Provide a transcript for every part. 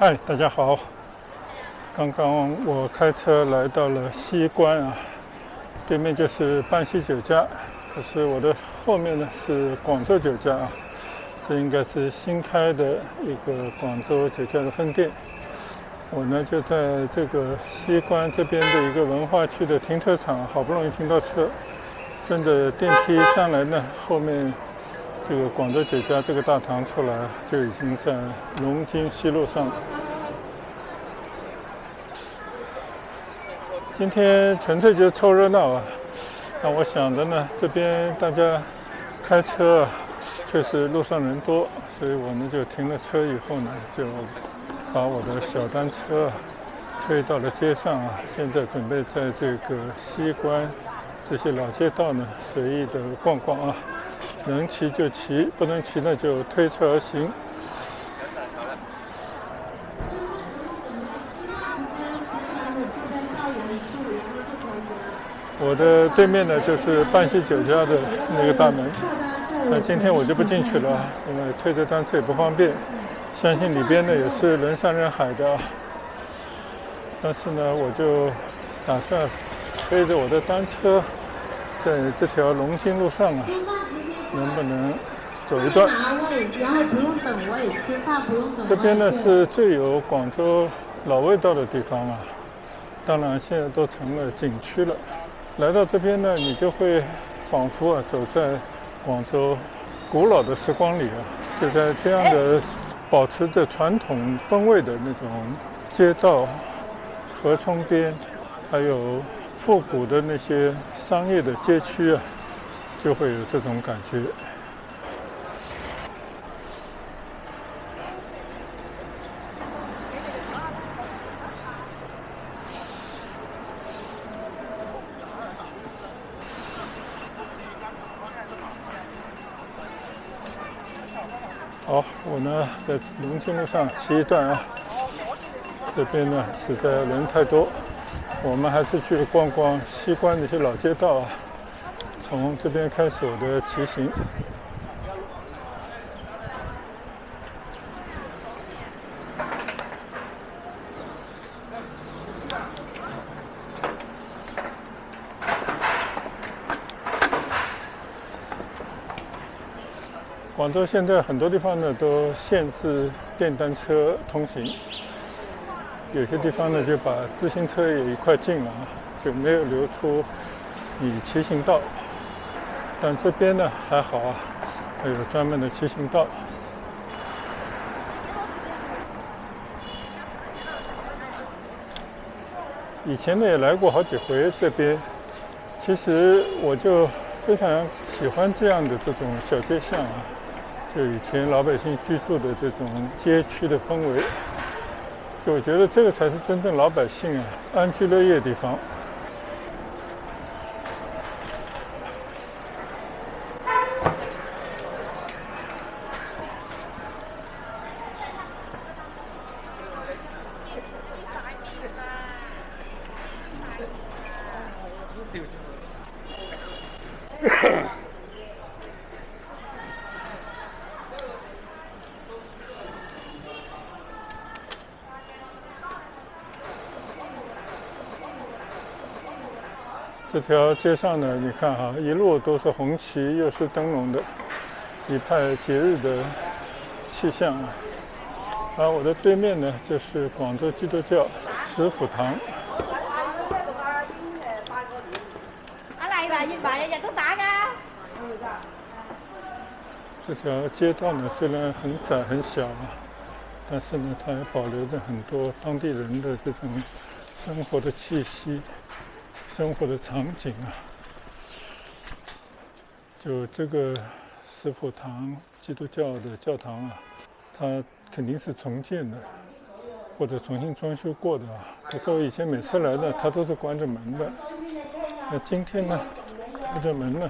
嗨，大家好。刚刚我开车来到了西关啊，对面就是半溪酒家，可是我的后面呢是广州酒家啊，这应该是新开的一个广州酒家的分店。我呢就在这个西关这边的一个文化区的停车场，好不容易停到车，顺着电梯上来呢，后面这个广州酒家这个大堂出来，就已经在龙津西路上了。今天纯粹就是凑热闹啊！那我想着呢，这边大家开车啊，确实路上人多，所以我呢就停了车以后呢，就把我的小单车推到了街上啊。现在准备在这个西关这些老街道呢，随意的逛逛啊，能骑就骑，不能骑呢就推车而行。我的对面呢就是半溪酒家的那个大门，那今天我就不进去了，因为推着单车也不方便，相信里边呢也是人山人海的。但是呢，我就打算推着我的单车，在这条龙津路上啊，能不能走一段？然后不用等位，吃饭不用等位。这边呢是最有广州老味道的地方啊，当然现在都成了景区了。来到这边呢，你就会仿佛啊走在广州古老的时光里啊，就在这样的保持着传统风味的那种街道、河涌边，还有复古的那些商业的街区啊，就会有这种感觉。好，我呢在龙津路上骑一段啊，这边呢实在人太多，我们还是去逛逛西关那些老街道啊。从这边开始我的骑行。广州现在很多地方呢都限制电单车通行，有些地方呢就把自行车也一块禁了，就没有留出以骑行道。但这边呢还好啊，还有专门的骑行道。以前呢也来过好几回这边，其实我就非常喜欢这样的这种小街巷啊，就以前老百姓居住的这种街区的氛围，就我觉得这个才是真正老百姓啊安居乐业的地方。这条街上呢，你看哈，一路都是红旗，又是灯笼的，一派节日的气象啊。而我的对面呢，就是广州基督教石虎堂。这条街道呢，虽然很窄很小啊，但是呢，它也保留着很多当地人的这种生活的气息、生活的场景啊。就这个石虎堂基督教的教堂啊，它肯定是重建的，或者重新装修过的啊。可是我以前每次来呢，它都是关着门的。那今天呢，开着门了。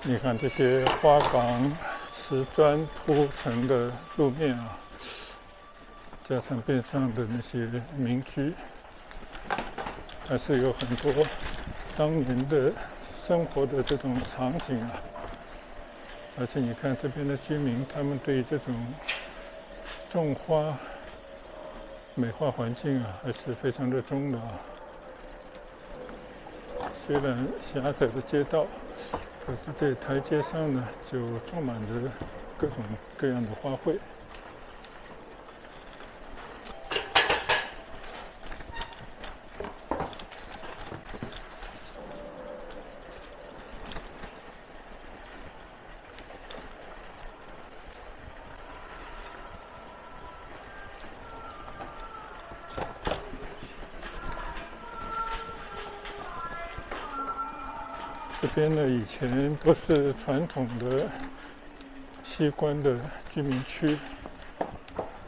你看这些花岗石砖铺成的路面啊，加上边上的那些民居，还是有很多当年的生活的这种场景啊。而且你看这边的居民，他们对这种种花、美化环境啊，还是非常热衷的啊。虽然狭窄的街道，可是这台阶上呢，就种满着各种各样的花卉。这边呢，以前都是传统的西关的居民区，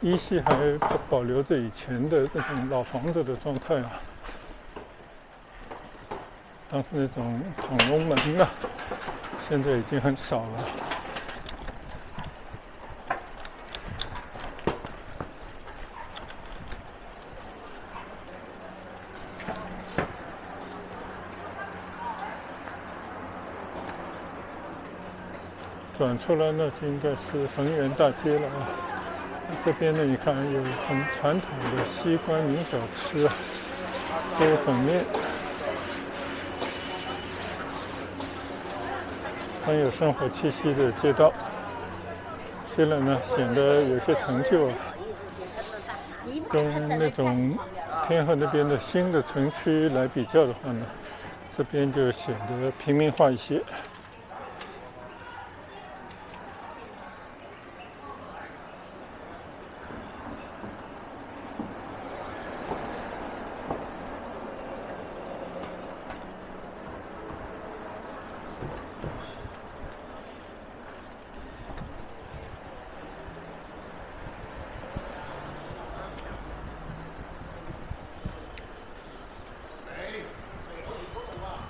依稀还保留着以前的那种老房子的状态啊。当时那种筒笼门啊，现在已经很少了。转出来呢，就应该是逢源大街了啊。这边呢，你看有很传统的西关名小吃啊，粥粉面，很有生活气息的街道。虽然呢显得有些陈旧啊，跟那种天河那边的新的城区来比较的话呢，这边就显得平民化一些。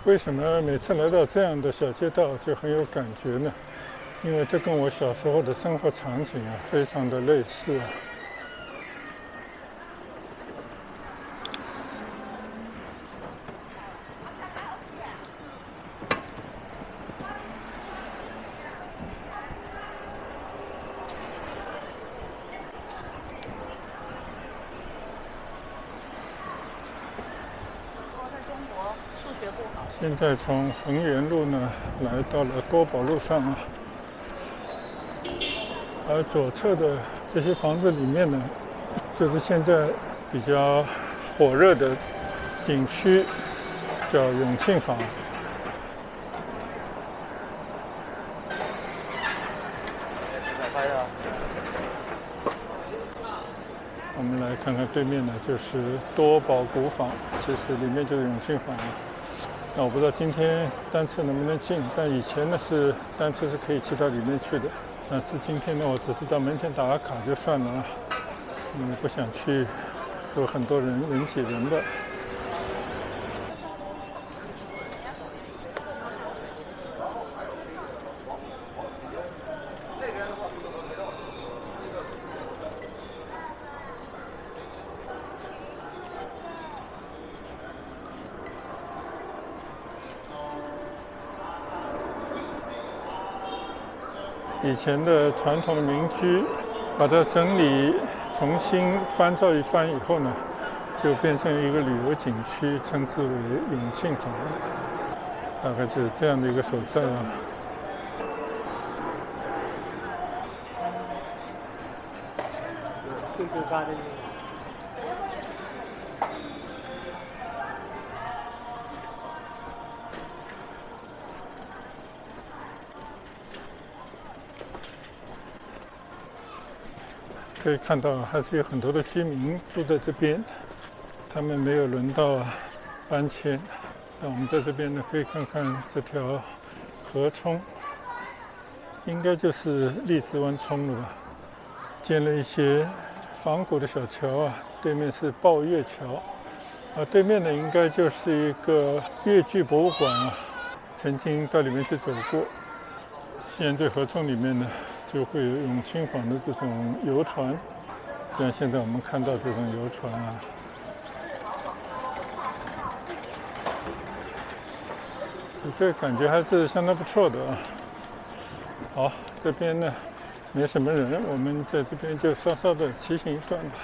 为什么每次来到这样的小街道就很有感觉呢？因为这跟我小时候的生活场景啊非常的类似啊。现在从逢源路呢来到了多宝路上啊，而左侧的这些房子里面呢，就是现在比较火热的景区，叫永庆坊。我们来看看对面呢，就是多宝古坊，其实里面就是永庆坊啊。那我不知道今天单车能不能进，但以前呢是单车是可以骑到里面去的。但是今天呢，我只是到门前打个卡就算了啊，因为不想去和很多人挤人的。以前的传统的民居，把它整理重新翻造一番以后呢，就变成一个旅游景区，称之为永庆坊，大概是这样的一个所在啊。可以看到还是有很多的居民住在这边，他们没有轮到搬迁。那我们在这边呢，可以看看这条河涌，应该就是荔枝湾涌了吧，建了一些仿古的小桥啊，对面是抱月桥，对面呢应该就是一个越剧博物馆啊，曾经到里面去走过。现在河涌里面呢，就会有永庆坊的这种游船，像现在我们看到这种游船啊。这个感觉还是相当不错的啊。好，这边呢没什么人，我们在这边就稍稍的骑行一段吧。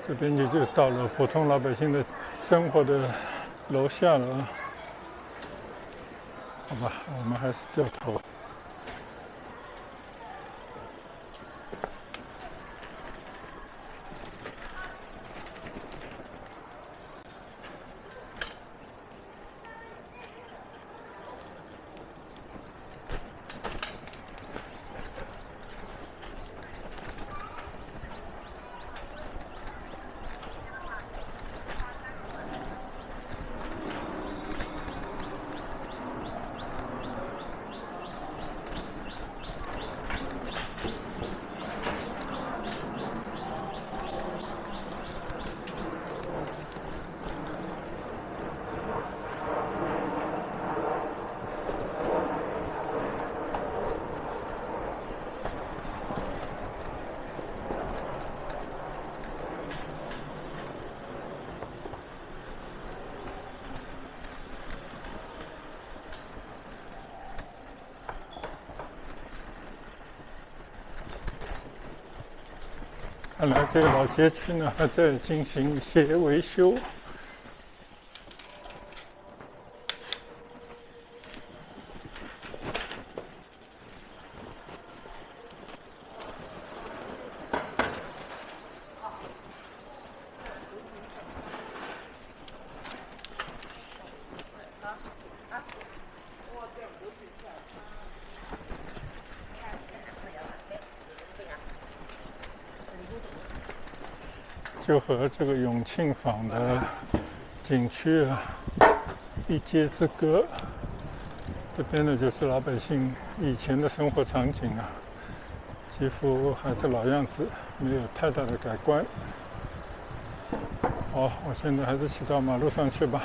这边就到了普通老百姓的生活的楼下了啊。好吧，我们还是掉头。看来这个老街区呢还在进行一些维修。就和这个永庆坊的景区啊一街之隔。这边呢就是老百姓以前的生活场景啊，几乎还是老样子，没有太大的改观。好，我现在还是骑到马路上去吧。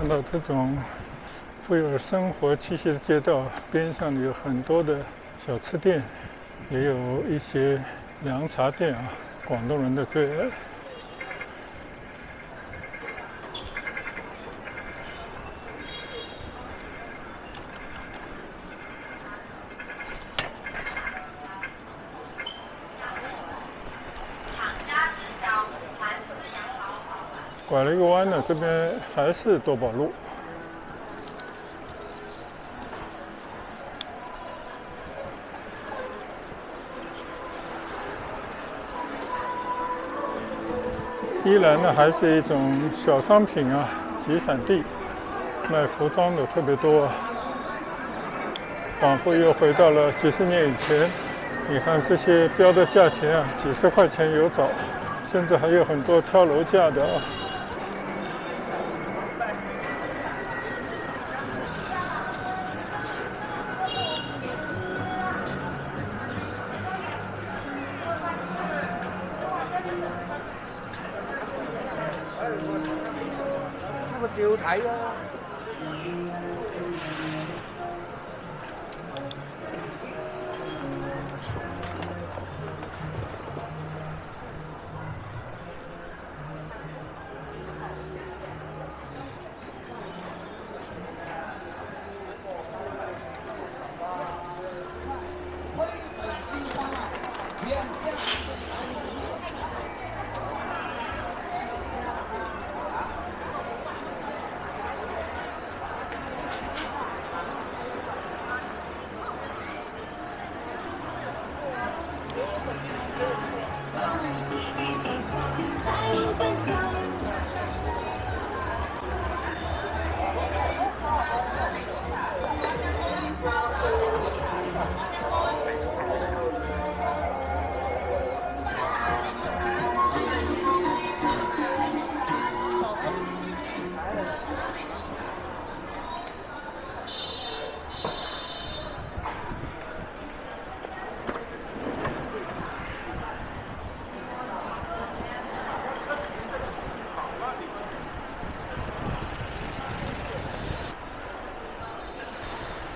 看到这种富有生活气息的街道，边上有很多的小吃店，也有一些凉茶店啊，广东人的最爱。拐了一个弯呢，这边还是多宝路。依然呢还是一种小商品啊集散地，卖服装的特别多，仿佛又回到了几十年以前。你看这些标的价钱啊，几十块钱有找，甚至还有很多挑楼价的啊。咁啊，照睇咯。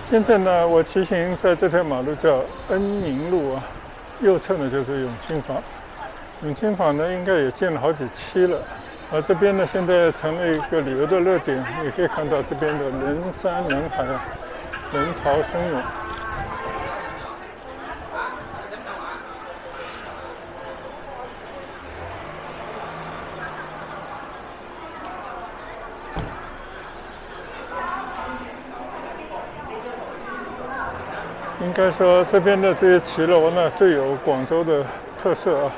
现在呢，我骑行在这条马路叫恩宁路啊，右侧呢就是永庆坊。永庆坊呢应该也建了好几期了，而这边呢现在成了一个旅游的热点，你可以看到这边的人山人海啊，人潮汹涌。应该说这边的这些骑楼呢最有广州的特色啊，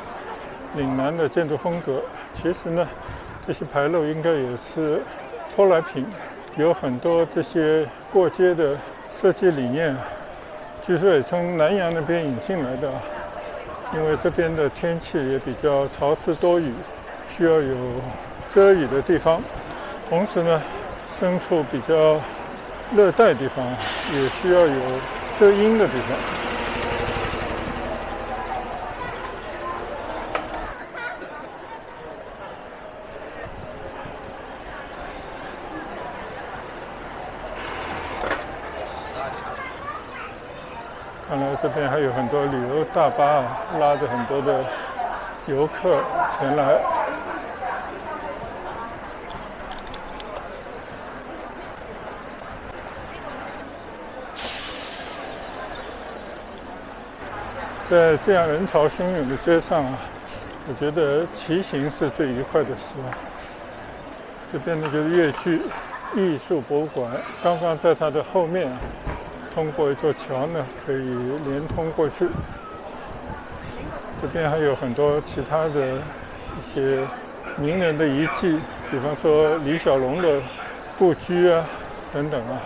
岭南的建筑风格。其实呢这些牌楼应该也是舶来品，有很多这些过街的设计理念据说也从南洋那边引进来的，因为这边的天气也比较潮湿多雨，需要有遮雨的地方，同时呢身处比较热带地方也需要有遮阴的地方。看来这边还有很多旅游大巴啊，拉着很多的游客前来。在这样人潮汹涌的街上啊，我觉得骑行是最愉快的事啊。这边呢就是粤剧艺术博物馆，刚刚在它的后面啊，通过一座桥呢可以连通过去。这边还有很多其他的一些名人的遗迹，比方说李小龙的故居啊等等啊。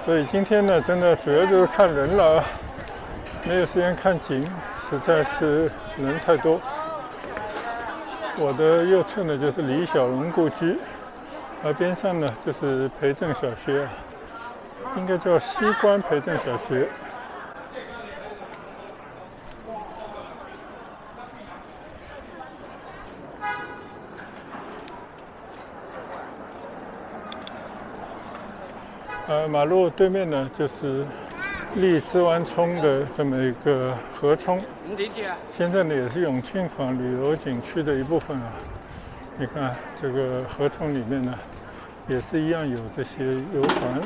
所以今天呢，真的主要就是看人了，没有时间看景，实在是人太多。我的右侧呢就是李小龙故居，而边上呢就是培正小学，应该叫西关培正小学。马路对面呢就是荔枝湾涌的这么一个河涌，现在呢也是永庆坊旅游景区的一部分啊。你看这个河涌里面呢，也是一样有这些游船。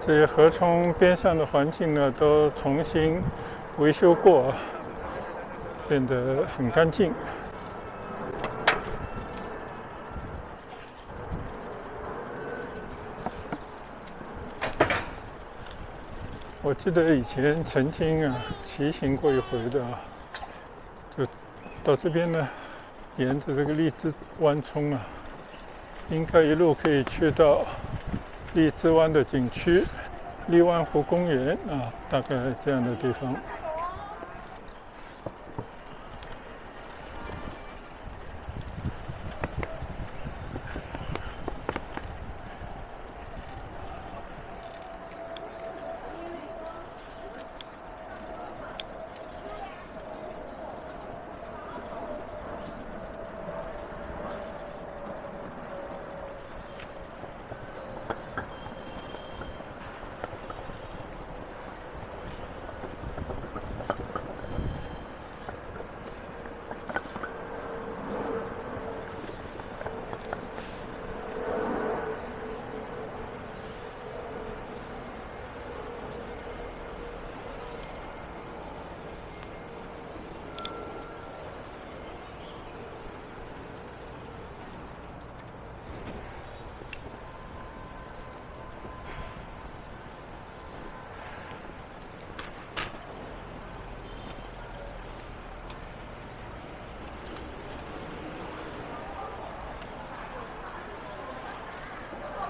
这些河涌边上的环境呢，都重新维修过，变得很干净。我记得以前曾经啊骑行过一回的啊，就到这边呢，沿着这个荔枝湾涌啊，应该一路可以去到荔枝湾的景区荔湾湖公园啊，大概这样的地方。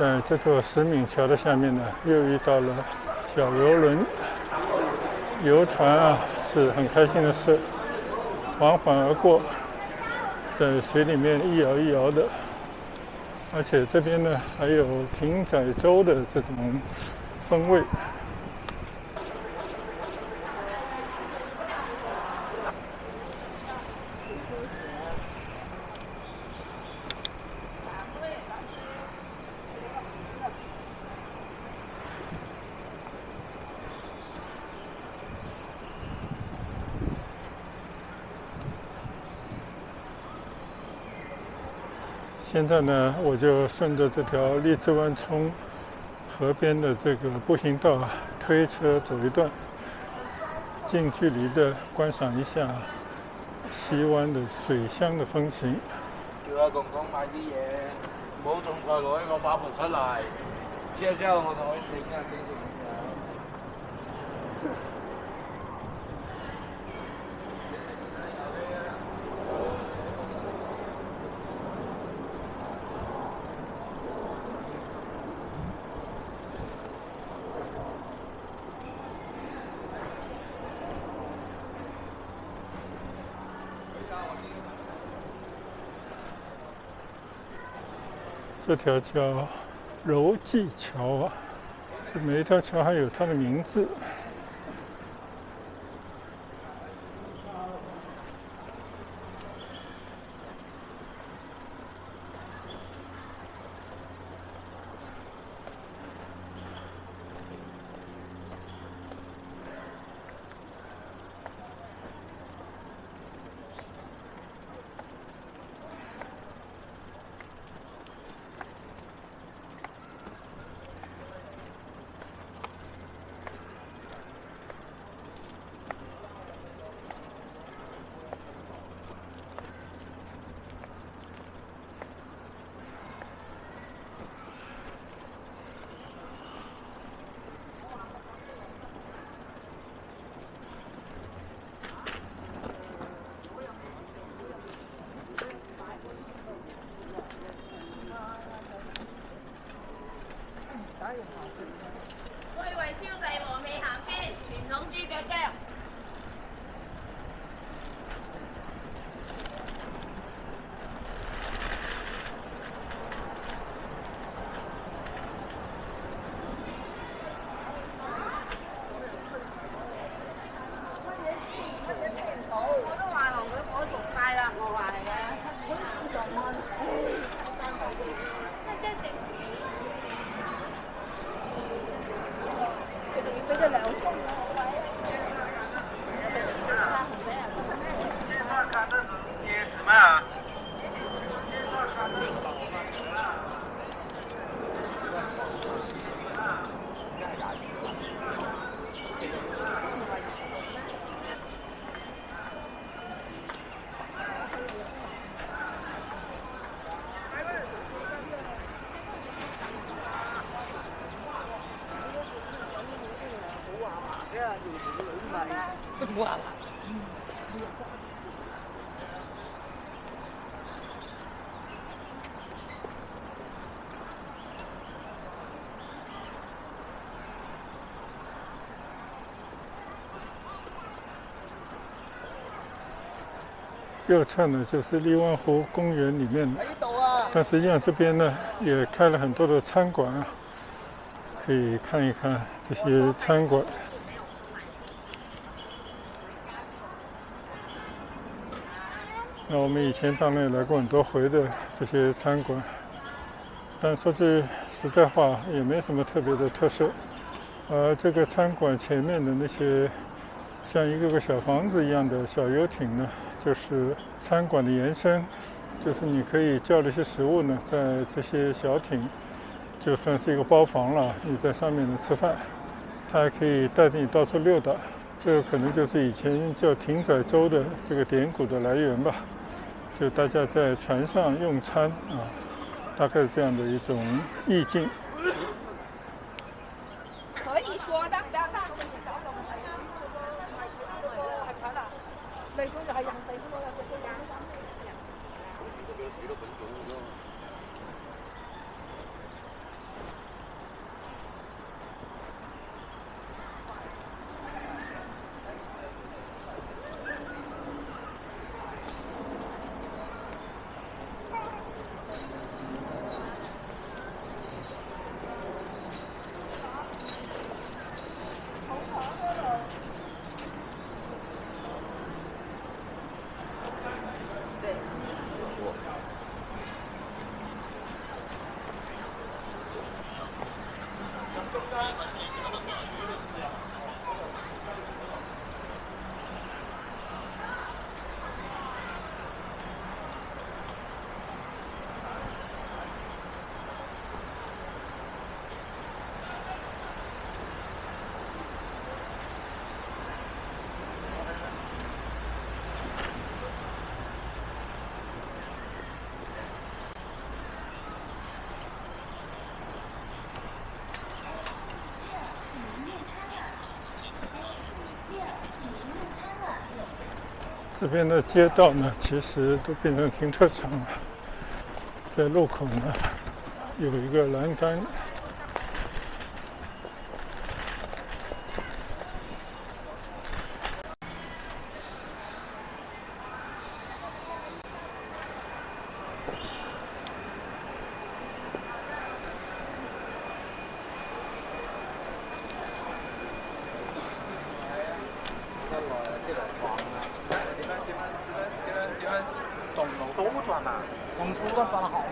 在这座石闽桥的下面呢，又遇到了小游轮、游船啊，是很开心的事，缓缓而过，在水里面一摇一摇的，而且这边呢还有艇仔舟的这种风味。现在呢，我就顺着这条荔枝湾冲河边的这个步行道啊，推车走一段，近距离的观赏一下西湾的水乡的风情。叫阿公公買啲嘢，唔好種菜攞一個把盤出嚟，之後我就可以整啊整成咁樣。这条叫柔济桥啊，这每一条桥还有它的名字。歸為燒地和味鹹鮮，傳統豬腳姜。我都話同佢我熟晒啦，我話嚟俾佢兩公我位。什麼啊？冇啊！右侧呢就是荔湾湖公园里面的，但实际上这边呢也开了很多的餐馆啊，可以看一看这些餐馆。那我们以前当然也来过很多回的这些餐馆，但说句实在话，也没什么特别的特色。这个餐馆前面的那些像一个个小房子一样的小游艇呢，就是餐馆的延伸，就是你可以叫这些食物呢，在这些小艇就算是一个包房了，你在上面呢吃饭，它还可以带着你到处溜达。这个可能就是以前叫艇仔舟的这个典故的来源吧，就大家在船上用餐啊，大概是这样的一种意境。可以說得，不要大聲搞到係你嗰就係人哋㗎嘛，有個人咁嘅。咁幾多品種㗎？这边的街道呢，其实都变成停车场了。在路口呢，有一个栏杆。仲路都算啊，用粗的算好。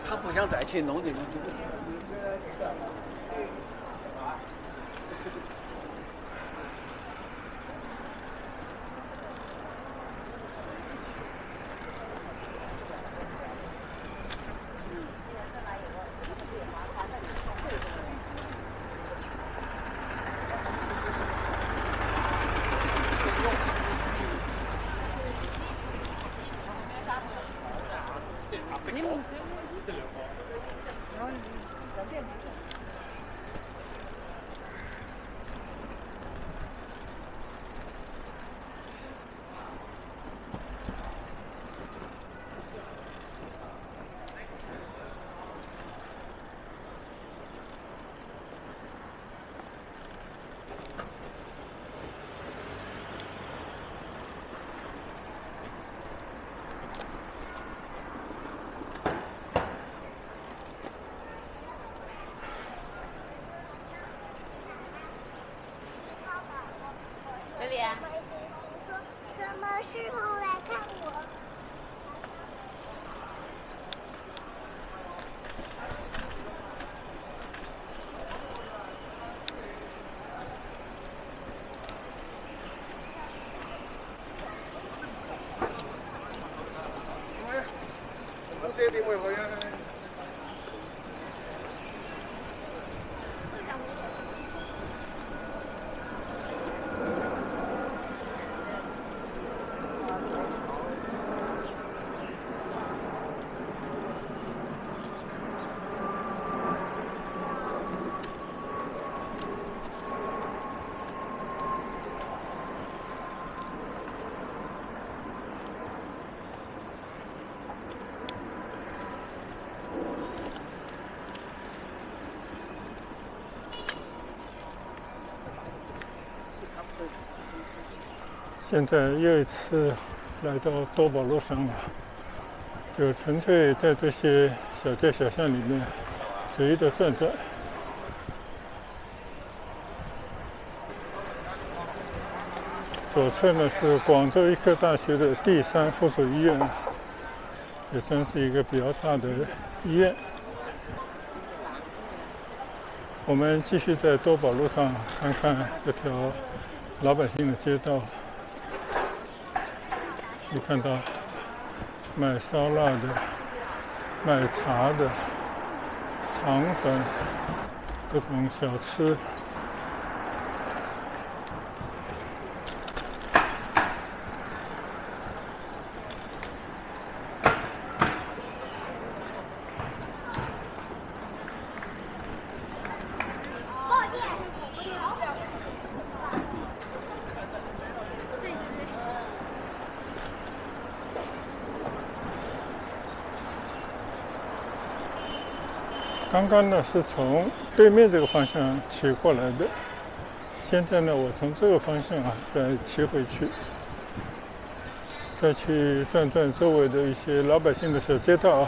他不想再去弄这个。什么时候来看我？我这点会去啊。现在又一次来到多宝路上了，就纯粹在这些小街小巷里面随意的转转。左侧呢是广州医科大学的第3附属医院，也算是一个比较大的医院。我们继续在多宝路上看看这条老百姓的街道，你看到卖烧腊的、卖茶的、肠粉、各种小吃。刚刚呢是从对面这个方向骑过来的，现在呢我从这个方向再骑回去，再去转转周围的一些老百姓的小街道。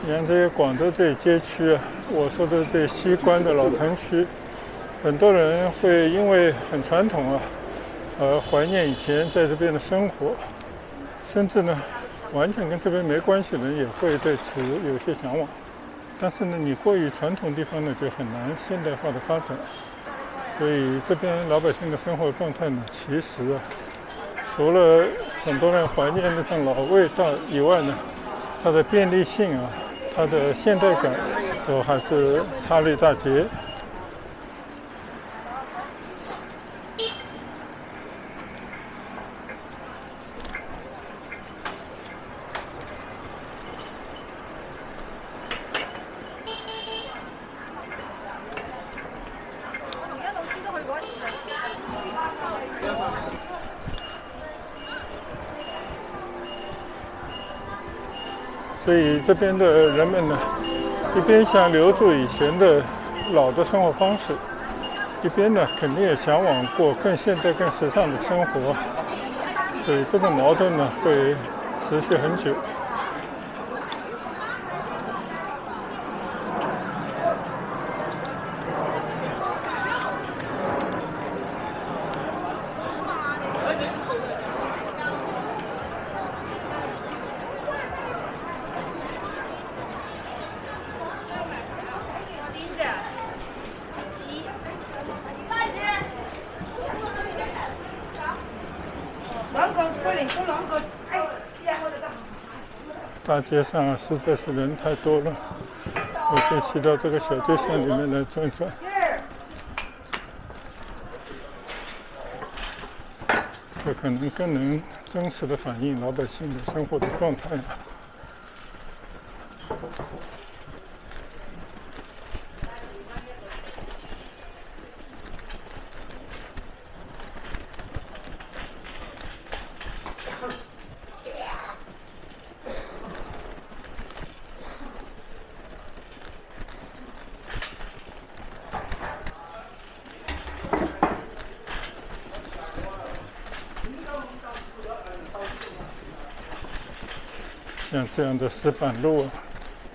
你看这些广州这街区啊，我说的这西关的老城区，很多人会因为很传统啊，怀念以前在这边的生活，甚至呢，完全跟这边没关系的人也会对此有些向往。但是呢，你过于传统地方呢，就很难现代化的发展。所以这边老百姓的生活状态呢，其实啊，除了很多人怀念那种老味道以外呢，它的便利性啊，它的现代感都还是差了一大截。所以这边的人们呢，一边想留住以前的老的生活方式，一边呢肯定也向往过更现代、更时尚的生活。所以这种矛盾呢会持续很久。大街上实在是人太多了，我就骑到这个小街巷里面来转转。这可能更能真实的反映老百姓的生活的状态。像这样的石板路啊，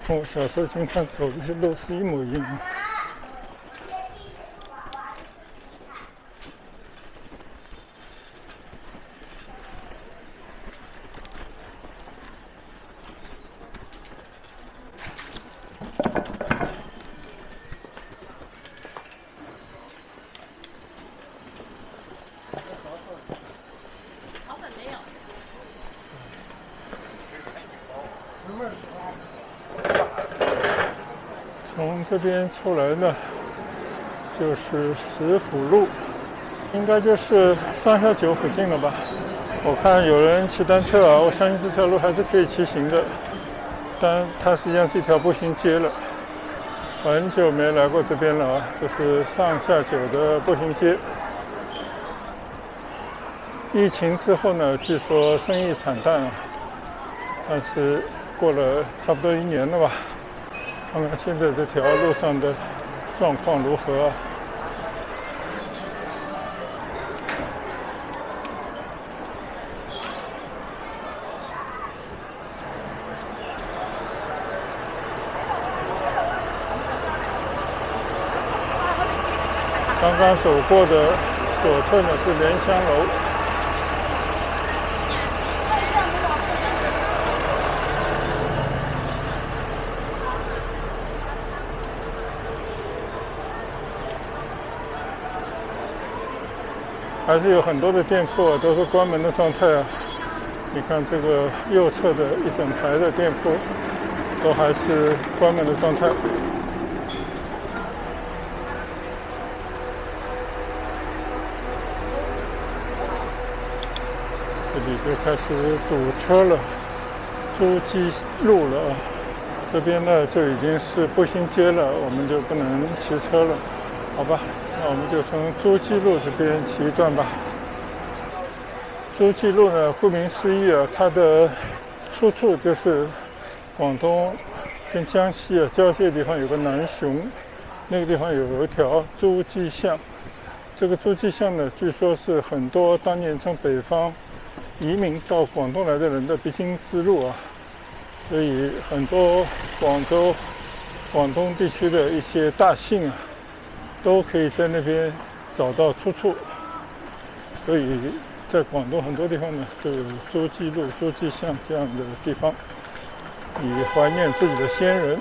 跟我小时候经常走的些路是一模一样。从这边出来呢，就是石虎路，应该就是上下九附近了吧。我看有人骑单车啊，我相信这条路还是可以骑行的，但它实际上是一条步行街了。很久没来过这边了啊，这是上下九的步行街。疫情之后呢，据说生意惨淡啊，但是过了差不多1年了吧。看看现在这条路上的状况如何啊？刚刚走过的左侧呢是莲香楼。还是有很多的店铺啊，都是关门的状态啊。你看这个右侧的一整排的店铺，都还是关门的状态。这里就开始堵车了，珠玑路了啊。这边呢就已经是步行街了，我们就不能骑车了，好吧？那我们就从珠玑路这边骑一段吧。珠玑路呢，顾名思义啊，它的出处就是广东跟江西啊交界的地方有个南雄，那个地方有一条珠玑巷。这个珠玑巷呢，据说是很多当年从北方移民到广东来的人的必经之路啊。所以很多广州、广东地区的一些大姓啊，都可以在那边找到出处。所以在广东很多地方呢，都有诸暨路、诸暨巷这样的地方，以怀念自己的先人。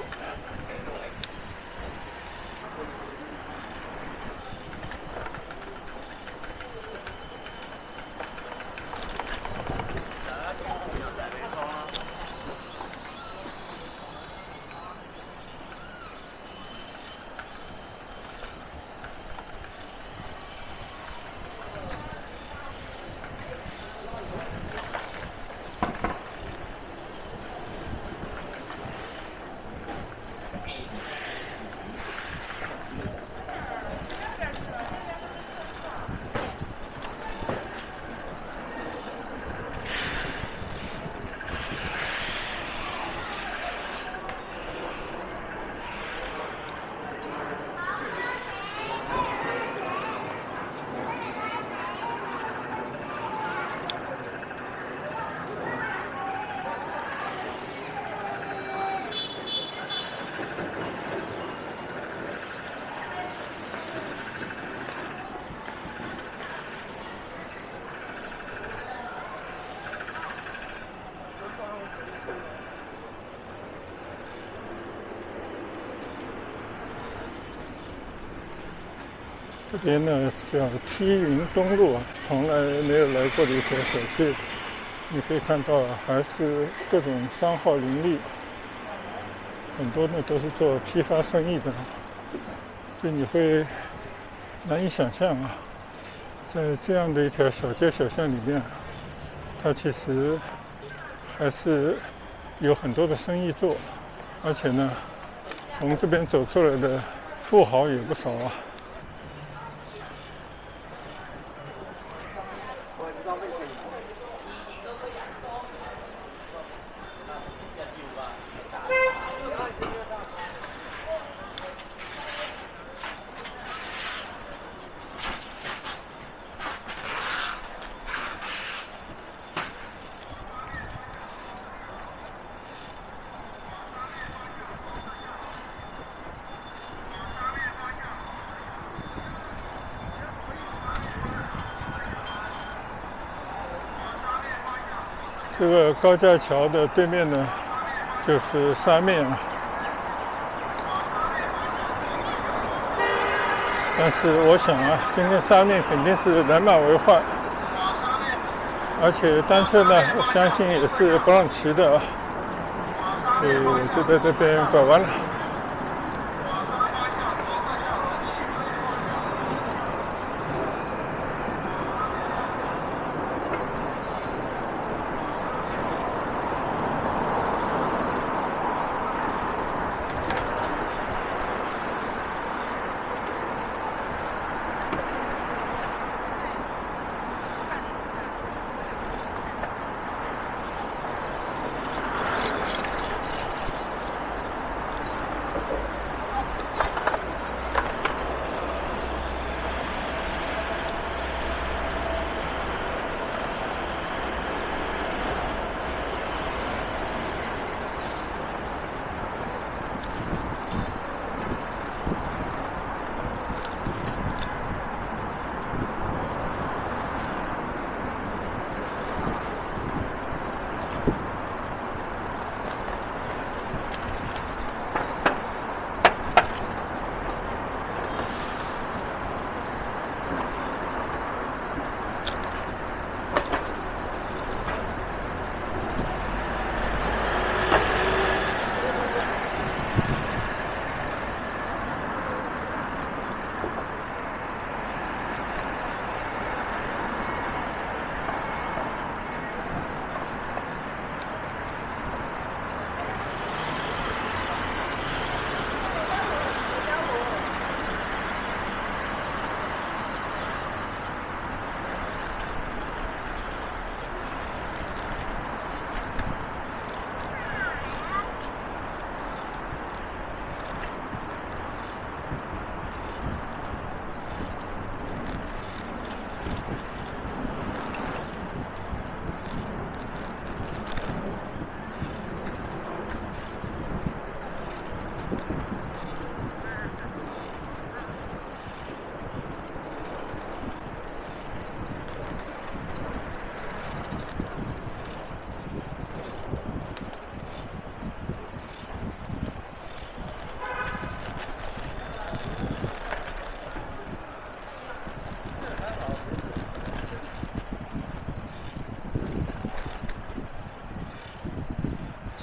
这边呢叫梯云东路啊，从来没有来过的一条小街。你可以看到还是各种商号林立，很多呢都是做批发生意的，所以你会难以想象啊，在这样的一条小街小巷里面，它其实还是有很多的生意做，而且呢，从这边走出来的富豪也不少啊。这个高架桥的对面呢，就是沙面啊。但是我想啊，今天沙面肯定是人满为患，而且单车呢，我相信也是不让骑的啊。所以我就在这边拐弯了。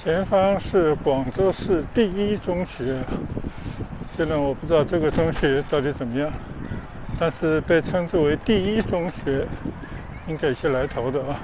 前方是广州市第一中学，虽然我不知道这个中学到底怎么样，但是被称之为第一中学，应该有些来头的啊。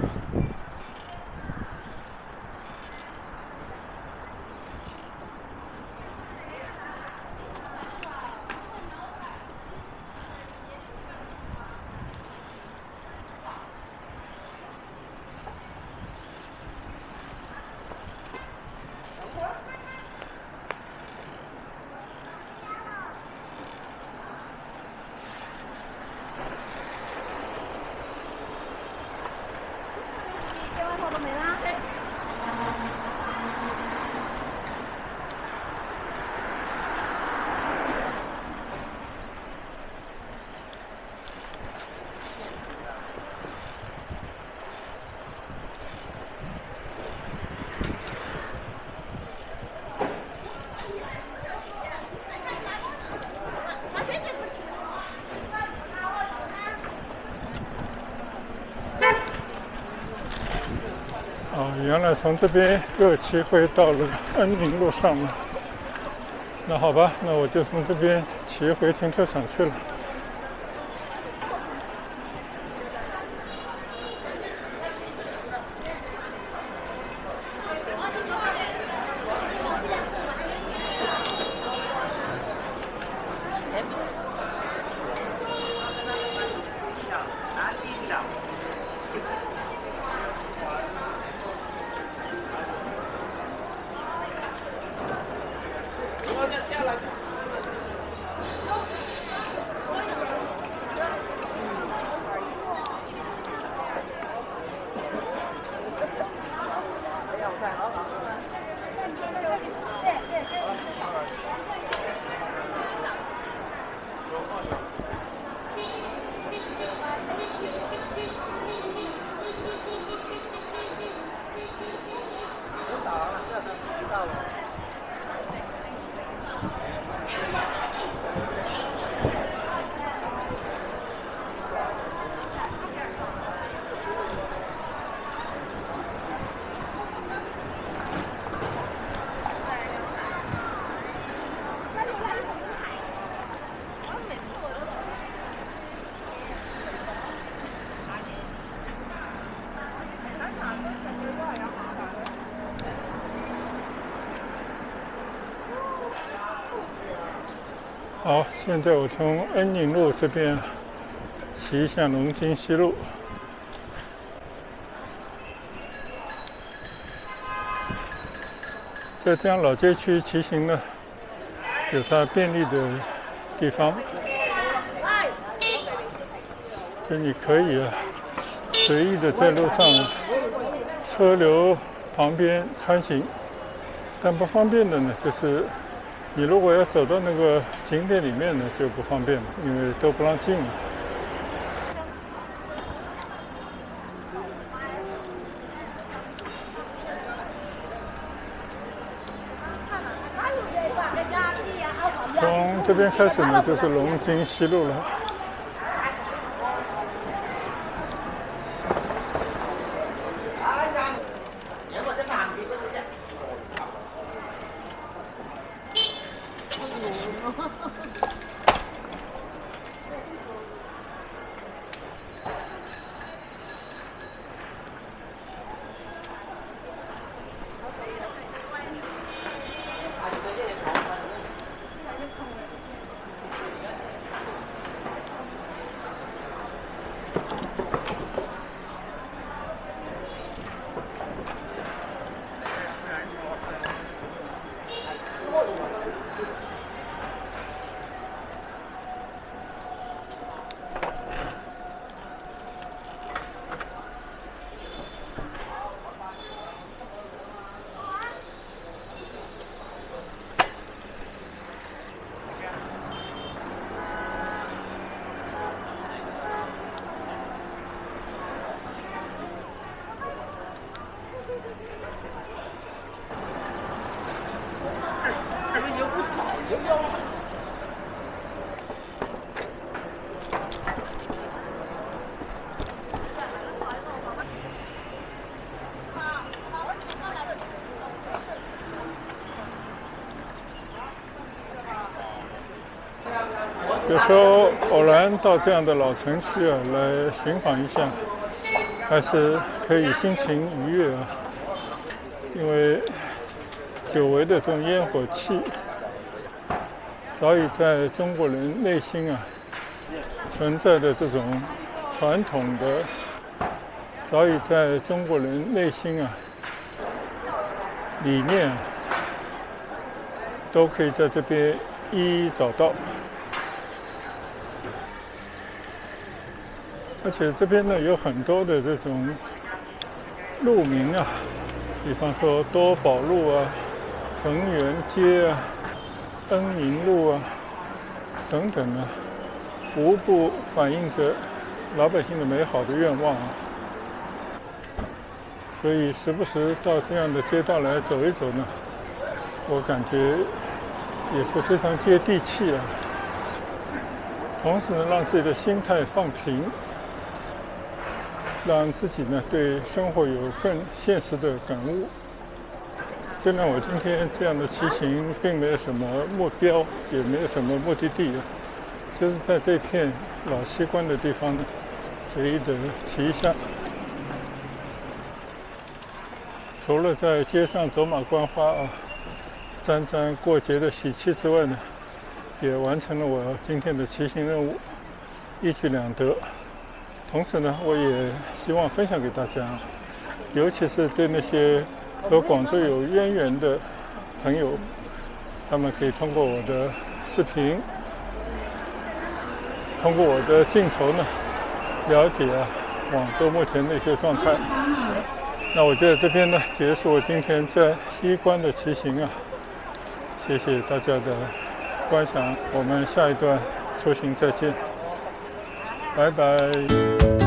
原来从这边又骑回到了恩宁路上了。那好吧，那我就从这边骑回停车场去了。好，现在我从恩宁路这边骑向龙津西路。在这样老街区骑行呢，有它便利的地方，就你可以随意的在路上车流旁边穿行。但不方便的呢，就是你如果要走到那个景点里面呢，就不方便了，因为都不让进了。从这边开始呢，就是龙津西路了。有时候偶然到这样的老城区啊来寻访一下，还是可以心情愉悦啊，因为久违的这种烟火气，早已在中国人内心啊存在的这种传统的，早已在中国人内心啊理念都可以在这边一一找到。而且这边呢有很多的这种路名啊，比方说多宝路啊、恒源街啊、恩宁路啊等等啊，无不反映着老百姓的美好的愿望啊。所以时不时到这样的街道来走一走呢，我感觉也是非常接地气啊。同时呢，让自己的心态放平，让自己呢对生活有更现实的感悟。虽然我今天这样的骑行并没有什么目标，也没有什么目的地，就是在这片老西关的地方呢，随意的骑一下。除了在街上走马观花啊，沾沾过节的喜气之外呢，也完成了我今天的骑行任务，一举两得。同时呢，我也希望分享给大家，尤其是对那些和广州有渊源的朋友，他们可以通过我的视频，通过我的镜头呢，了解广州目前的一些状态。那我就在这边呢结束我今天在西关的骑行啊，谢谢大家的观赏，我们下一段出行再见，拜拜。